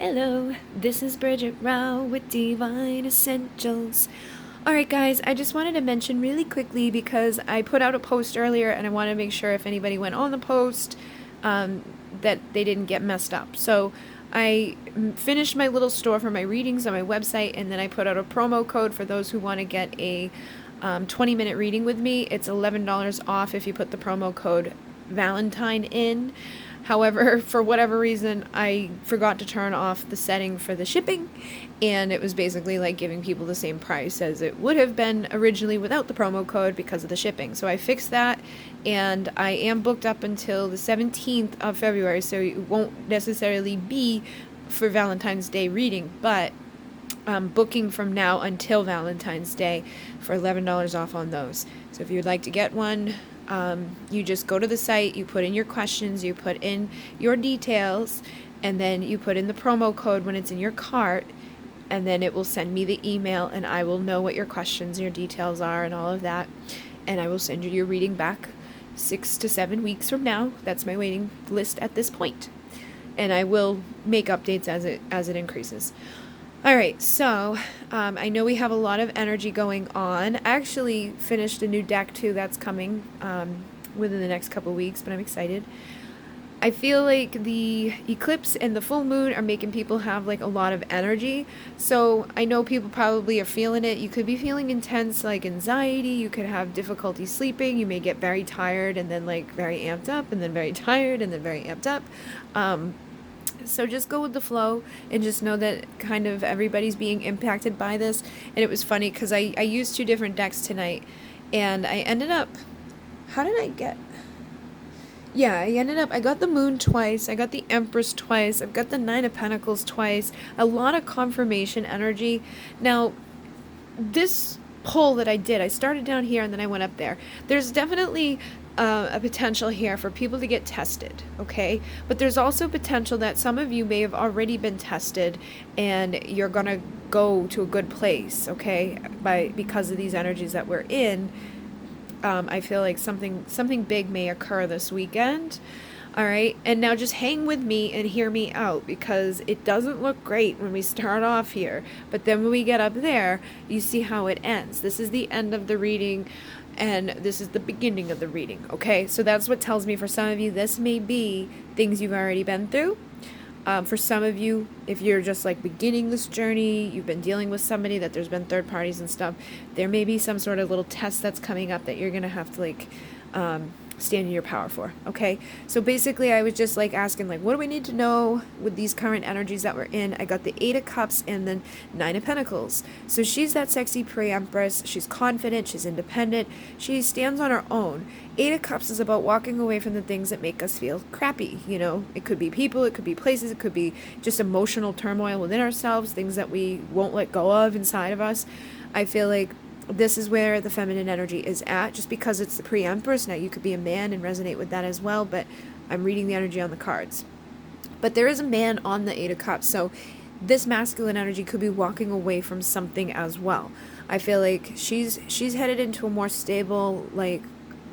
Hello, this is Bridget Rau with Divine Essentials. Alright guys, I just wanted to mention really quickly because I put out a post earlier and I want to make sure if anybody went on the post that they didn't get messed up. So I finished my little store for my readings on my website, and then I put out a promo code for those who want to get a 20-minute reading with me. It's $11 off if you put the promo code Valentine in. However, for whatever reason, I forgot to turn off the setting for the shipping, and it was basically like giving people the same price as it would have been originally without the promo code because of the shipping. So I fixed that, and I am booked up until the 17th of February, so it won't necessarily be for Valentine's Day reading, but booking from now until Valentine's Day for $11 off on those. So if you'd like to get one, you just go to the site, you put in your questions, you put in your details, and then you put in the promo code when it's in your cart, and then it will send me the email, and I will know what your questions, your details are, and all of that, and I will send you your reading back 6 to 7 weeks from now. That's my waiting list at this point, and I will make updates as it increases. All right, so I know we have a lot of energy going on. I actually finished a new deck too that's coming within the next couple weeks, but I'm excited. I feel like the eclipse and the full moon are making people have like a lot of energy. So I know people probably are feeling it. You could be feeling intense like anxiety. You could have difficulty sleeping. You may get very tired and then like very amped up, and then very tired and then very amped up. So just go with the flow and just know that kind of everybody's being impacted by this. And it was funny because I used 2 different decks tonight, and I ended up, how did I get? Yeah, I got the Moon twice, I got the Empress twice, I've got the Nine of Pentacles twice, a lot of confirmation energy. Now, this pull that I did, I started down here and then I went up there. There's definitely a potential here for people to get tested, okay? But there's also potential that some of you may have already been tested and you're gonna go to a good place, okay? Because of these energies that we're in, I feel like something big may occur this weekend. All right, and now just hang with me and hear me out, because it doesn't look great when we start off here, but then when we get up there, you see how it ends. This is the end of the reading, and this is the beginning of the reading, okay? So that's what tells me for some of you, this may be things you've already been through. For some of you, if you're just like beginning this journey, you've been dealing with somebody that there's been third parties and stuff, there may be some sort of little test that's coming up that you're going to have to like stand in your power for, okay? So basically I was just like asking, like, what do we need to know with these current energies that we're in? I got the 8 of Cups and then 9 of Pentacles. So she's that sexy pre-empress. She's confident, she's independent, she stands on her own. 8 of Cups is about walking away from the things that make us feel crappy, you know? It could be people, it could be places, it could be just emotional turmoil within ourselves, things that we won't let go of inside of us. I feel like this is where the feminine energy is at, just because it's the pre-empress. Now you could be a man and resonate with that as well, but I'm reading the energy on the cards. But there is a man on the 8 of Cups, so this masculine energy could be walking away from something as well. I feel like she's headed into a more stable, like,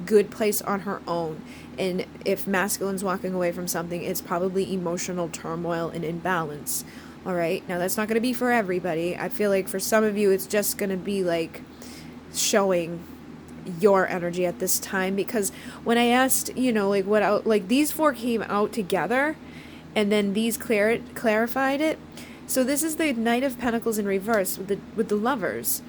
good place on her own. And if masculine's walking away from something, it's probably emotional turmoil and imbalance. All right, now that's not going to be for everybody. I feel like for some of you, it's just going to be like showing your energy at this time, because when I asked, you know, like what out, like these 4 came out together, and then these clarified it. So this is the Knight of Pentacles in reverse with the Lovers.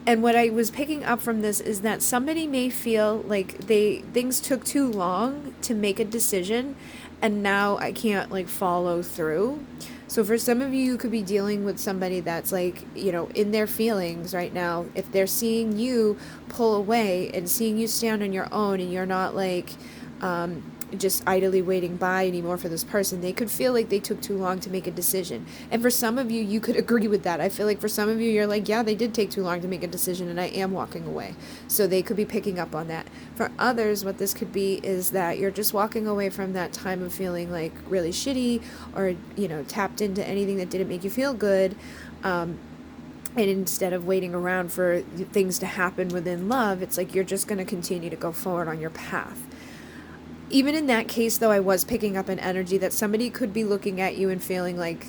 And what I was picking up from this is that somebody may feel like things took too long to make a decision, and now I can't like follow through. So for some of you, you could be dealing with somebody that's like, you know, in their feelings right now. If they're seeing you pull away and seeing you stand on your own, and you're not like just idly waiting by anymore for this person, they could feel like they took too long to make a decision. And for some of you, you could agree with that. I feel like for some of you, you're like, yeah, they did take too long to make a decision, and I am walking away. So they could be picking up on that. For others, what this could be is that you're just walking away from that time of feeling like really shitty, or, you know, tapped into anything that didn't make you feel good. And instead of waiting around for things to happen within love, it's like you're just going to continue to go forward on your path. Even in that case, though, I was picking up an energy that somebody could be looking at you and feeling like,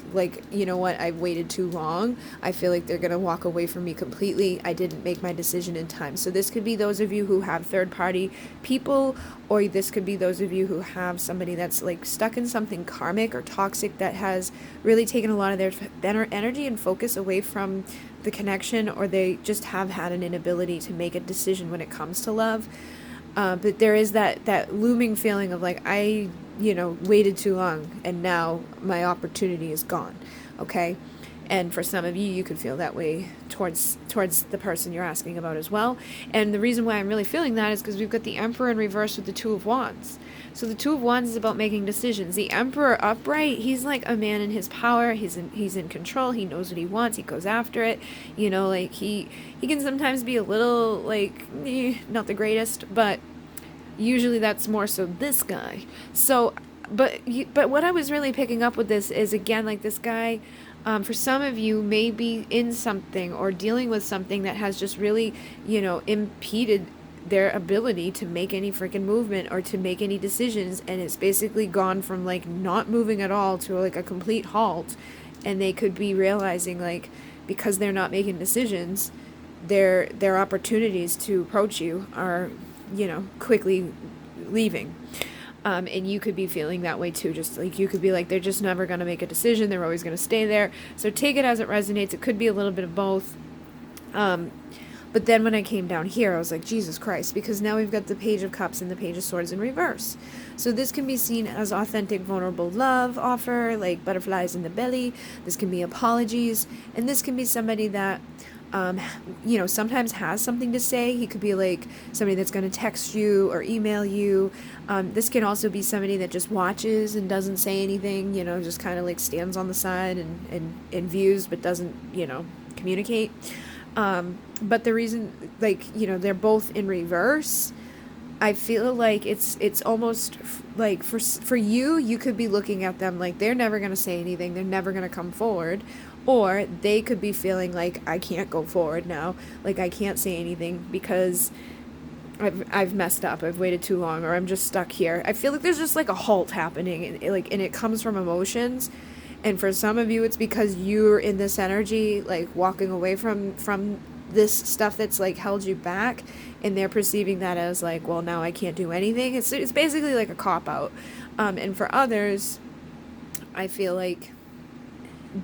you know what, I've waited too long. I feel like they're going to walk away from me completely. I didn't make my decision in time. So this could be those of you who have third-party people, or this could be those of you who have somebody that's like stuck in something karmic or toxic that has really taken a lot of their energy and focus away from the connection, or they just have had an inability to make a decision when it comes to love. But there is that looming feeling of like, I, waited too long and now my opportunity is gone. Okay. And for some of you, you could feel that way towards the person you're asking about as well. And the reason why I'm really feeling that is because we've got the Emperor in reverse with the Two of Wands. So the Two of Wands is about making decisions. The Emperor upright, he's like a man in his power. He's in control. He knows what he wants. He goes after it. Like he can sometimes be a little like not the greatest, but usually that's more so this guy. So, but what I was really picking up with this is, again, like this guy, for some of you may be in something or dealing with something that has just really, impeded their ability to make any freaking movement or to make any decisions, and it's basically gone from like not moving at all to like a complete halt. And they could be realizing, like, because they're not making decisions, their opportunities to approach you are, quickly leaving. And you could be feeling that way too. Just like you could be like, they're just never going to make a decision. They're always going to stay there. So take it as it resonates. It could be a little bit of both. But then when I came down here, I was like, Jesus Christ, because now we've got the Page of Cups and the Page of Swords in reverse. So this can be seen as authentic, vulnerable love offer, like butterflies in the belly. This can be apologies. And this can be somebody that, sometimes has something to say. He could be like somebody that's going to text you or email you. This can also be somebody that just watches and doesn't say anything, just kind of like stands on the side and views, but doesn't, communicate. But the reason, they're both in reverse, I feel like it's almost like for you could be looking at them like they're never going to say anything. They're never going to come forward. Or they could be feeling like, I can't go forward now. Like, I can't say anything because I've messed up. I've waited too long, or I'm just stuck here. I feel like there's just like a halt happening, and it comes from emotions. And for some of you, it's because you're in this energy, like walking away from this stuff that's like held you back, and they're perceiving that as like, well, now I can't do anything. It's basically like a cop-out. And for others, I feel like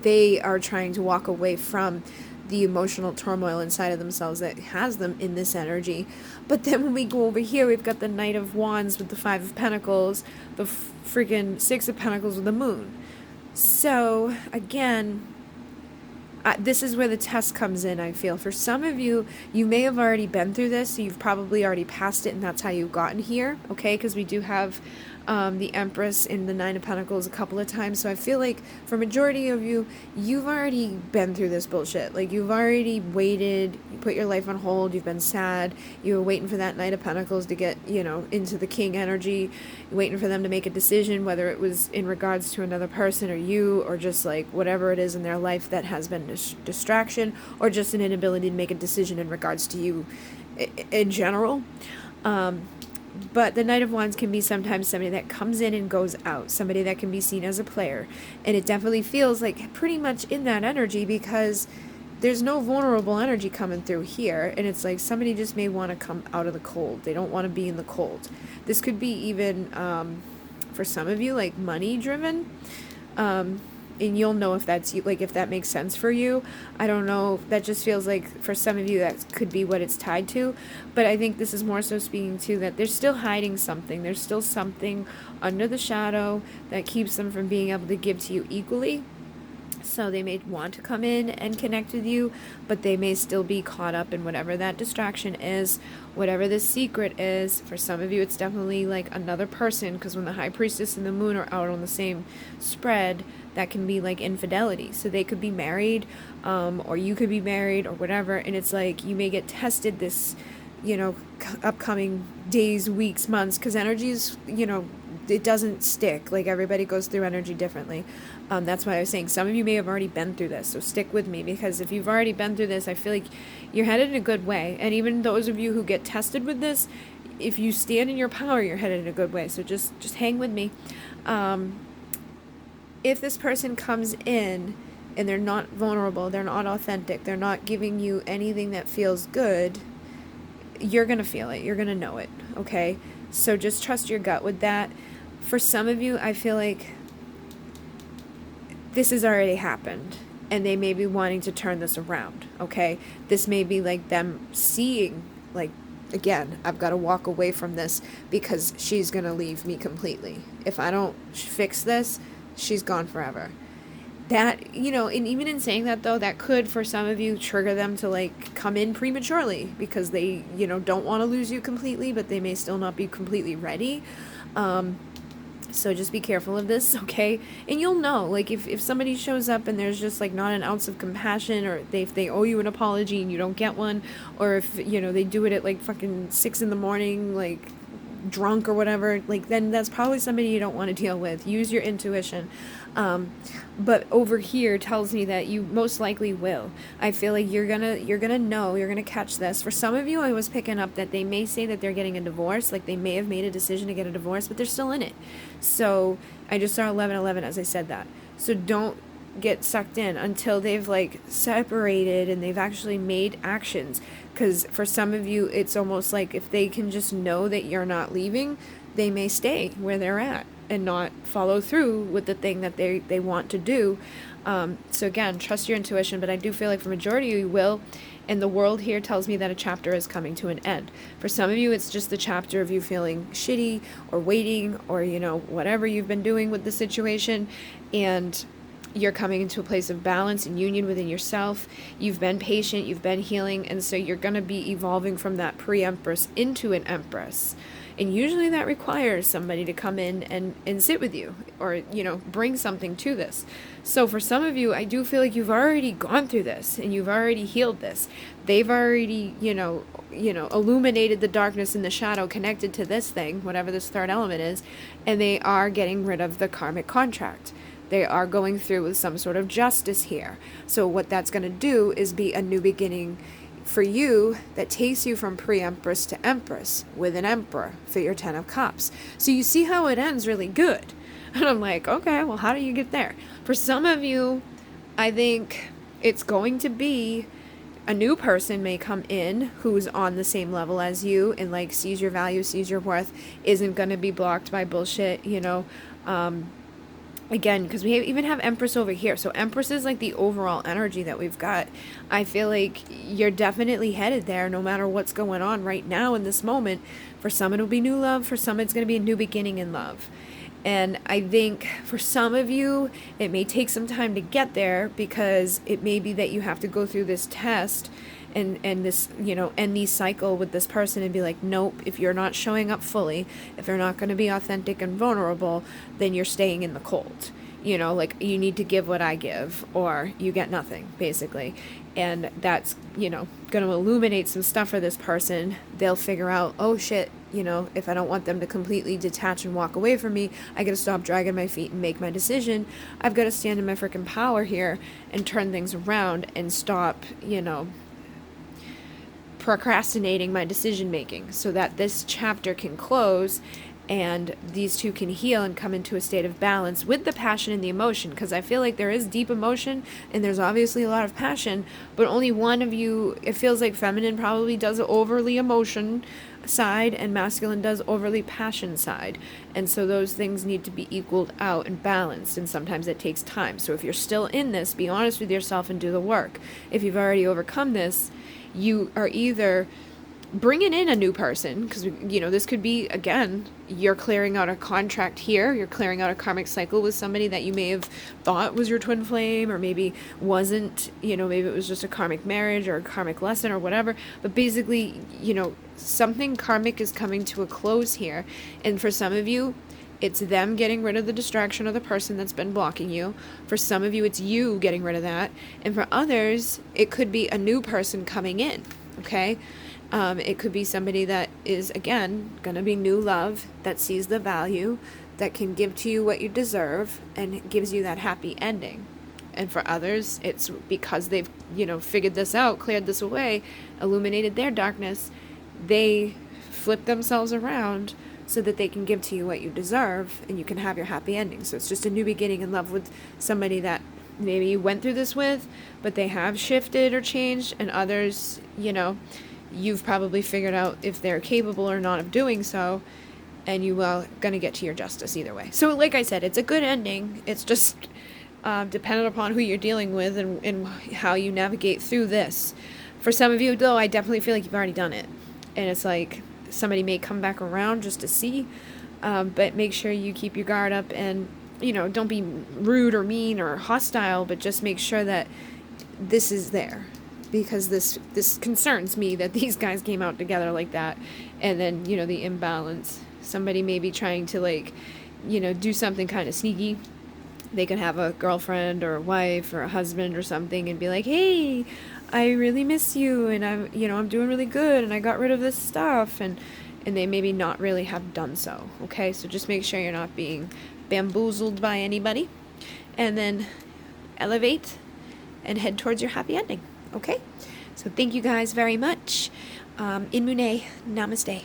they are trying to walk away from the emotional turmoil inside of themselves that has them in this energy. But then when we go over here, we've got the Knight of Wands with the Five of Pentacles, the freaking Six of Pentacles with the Moon. So again, this is where the test comes in, I feel. For some of you, you may have already been through this, so you've probably already passed it, and that's how you've gotten here, okay? Because we do have the Empress in the Nine of Pentacles a couple of times, so I feel like for majority of you, you've already been through this bullshit. Like, you've already waited, you put your life on hold, you've been sad, you were waiting for that Knight of Pentacles to get, into the King energy, you're waiting for them to make a decision, whether it was in regards to another person or you, or just like whatever it is in their life that has been distraction, or just an inability to make a decision in regards to you in general. But the Knight of Wands can be sometimes somebody that comes in and goes out, somebody that can be seen as a player. And it definitely feels like pretty much in that energy, because there's no vulnerable energy coming through here. And it's like somebody just may want to come out of the cold. They don't want to be in the cold. This could be even, for some of you, like money driven. And you'll know if that's like, if that makes sense for you. I don't know. That just feels like for some of you that could be what it's tied to. But I think this is more so speaking to that they're still hiding something. There's still something under the shadow that keeps them from being able to give to you equally. So they may want to come in and connect with you, but they may still be caught up in whatever that distraction is, whatever the secret is. For some of you, it's definitely like another person, because when the High Priestess and the Moon are out on the same spread, that can be like infidelity. So they could be married, or you could be married, or whatever. And it's like you may get tested this, upcoming days, weeks, months, because energy is, it doesn't stick. Like, everybody goes through energy differently. That's why I was saying some of you may have already been through this, so stick with me, because if you've already been through this, I feel like you're headed in a good way. And even those of you who get tested with this, if you stand in your power, you're headed in a good way. So just hang with me. If this person comes in and they're not vulnerable, they're not authentic, they're not giving you anything that feels good, you're going to feel it. You're going to know it. Okay? So just trust your gut with that. For some of you, I feel like this has already happened and they may be wanting to turn this around. Okay? This may be like them seeing, like, again, I've got to walk away from this because she's going to leave me completely. If I don't fix this, she's gone forever. That, you know, and even in saying that though, that could for some of you trigger them to like come in prematurely because they, you know, don't want to lose you completely, but they may still not be completely ready. So just be careful of this, okay? And you'll know, like, if somebody shows up and there's just, like, not an ounce of compassion, or if they owe you an apology and you don't get one, or if, you know, they do it at, like, fucking 6 a.m, like, drunk or whatever, like, then that's probably somebody you don't want to deal with. Use your intuition. But over here tells me that you most likely will. I feel like you're gonna catch this. For some of you, I was picking up that they may say that they're getting a divorce, like they may have made a decision to get a divorce, but they're still in it. So I just saw 11:11 as I said that. So don't get sucked in until they've like separated and they've actually made actions. Because for some of you, it's almost like if they can just know that you're not leaving, they may stay where they're at and not follow through with the thing that they want to do. So again, trust your intuition, but I do feel like for majority of you will, and the world here tells me that a chapter is coming to an end. For some of you, it's just the chapter of you feeling shitty or waiting or, you know, whatever you've been doing with the situation, and you're coming into a place of balance and union within yourself. You've been patient, you've been healing, and so you're going to be evolving from that pre-empress into an empress. And usually that requires somebody to come in and sit with you or, you know, bring something to this. So for some of you, I do feel like you've already gone through this and you've already healed this. They've already, you know, illuminated the darkness and the shadow connected to this thing, whatever this third element is, and they are getting rid of the karmic contract. They are going through with some sort of justice here. So what that's going to do is be a new beginning for you that takes you from pre-empress to empress with an emperor for your 10 of cups. So you see how it ends really good. And I'm like, okay, well, how do you get there? For some of you, I think it's going to be a new person may come in who's on the same level as you and like sees your value, sees your worth, isn't going to be blocked by bullshit, you know. Again, because we even have Empress over here. So Empress is like the overall energy that we've got. I feel like you're definitely headed there no matter what's going on right now in this moment. For some, it'll be new love. For some, it's going to be a new beginning in love. And I think for some of you, it may take some time to get there because it may be that you have to go through this test and this, you know, end the cycle with this person and be like, nope, if you're not showing up fully, if you're not going to be authentic and vulnerable, then you're staying in the cold. You know, like you need to give what I give or you get nothing, basically. And that's, you know, going to illuminate some stuff for this person. They'll figure out, oh shit, you know, if I don't want them to completely detach and walk away from me, I got to stop dragging my feet and make my decision. I've got to stand in my freaking power here and turn things around and stop, you know, procrastinating my decision making so that this chapter can close and these two can heal and come into a state of balance with the passion and the emotion, because I feel like there is deep emotion and there's obviously a lot of passion, but only one of you, it feels like feminine probably does overly emotion side and masculine does overly passion side, and so those things need to be equaled out and balanced, and sometimes it takes time. So if you're still in this, be honest with yourself and do the work. If you've already overcome this, you are either bringing in a new person, because, you know, this could be, again, you're clearing out a contract here, you're clearing out a karmic cycle with somebody that you may have thought was your twin flame, or maybe wasn't, you know, maybe it was just a karmic marriage or a karmic lesson or whatever, but basically, you know, something karmic is coming to a close here, and for some of you, it's them getting rid of the distraction of the person that's been blocking you. For some of you, it's you getting rid of that. And for others, it could be a new person coming in, okay? It could be somebody that is, again, going to be new love, that sees the value, that can give to you what you deserve, and gives you that happy ending. And for others, it's because they've, you know, figured this out, cleared this away, illuminated their darkness, they flip themselves around so that they can give to you what you deserve and you can have your happy ending. So it's just a new beginning in love with somebody that maybe you went through this with, but they have shifted or changed, and others, you know, you've probably figured out if they're capable or not of doing so, and you are going to get to your justice either way. So like I said, it's a good ending. It's just dependent upon who you're dealing with and how you navigate through this. For some of you, though, I definitely feel like you've already done it. And it's like somebody may come back around just to see, but make sure you keep your guard up and, you know, don't be rude or mean or hostile, but just make sure that this is there. Because this concerns me that these guys came out together like that. And then, you know, the imbalance. Somebody may be trying to, like, you know, do something kind of sneaky. They could have a girlfriend or a wife or a husband or something and be like, hey, I really miss you, and I'm doing really good, and I got rid of this stuff, and they maybe not really have done so. Okay, so just make sure you're not being bamboozled by anybody, and then elevate and head towards your happy ending. Okay, so thank you guys very much. In Mune, namaste.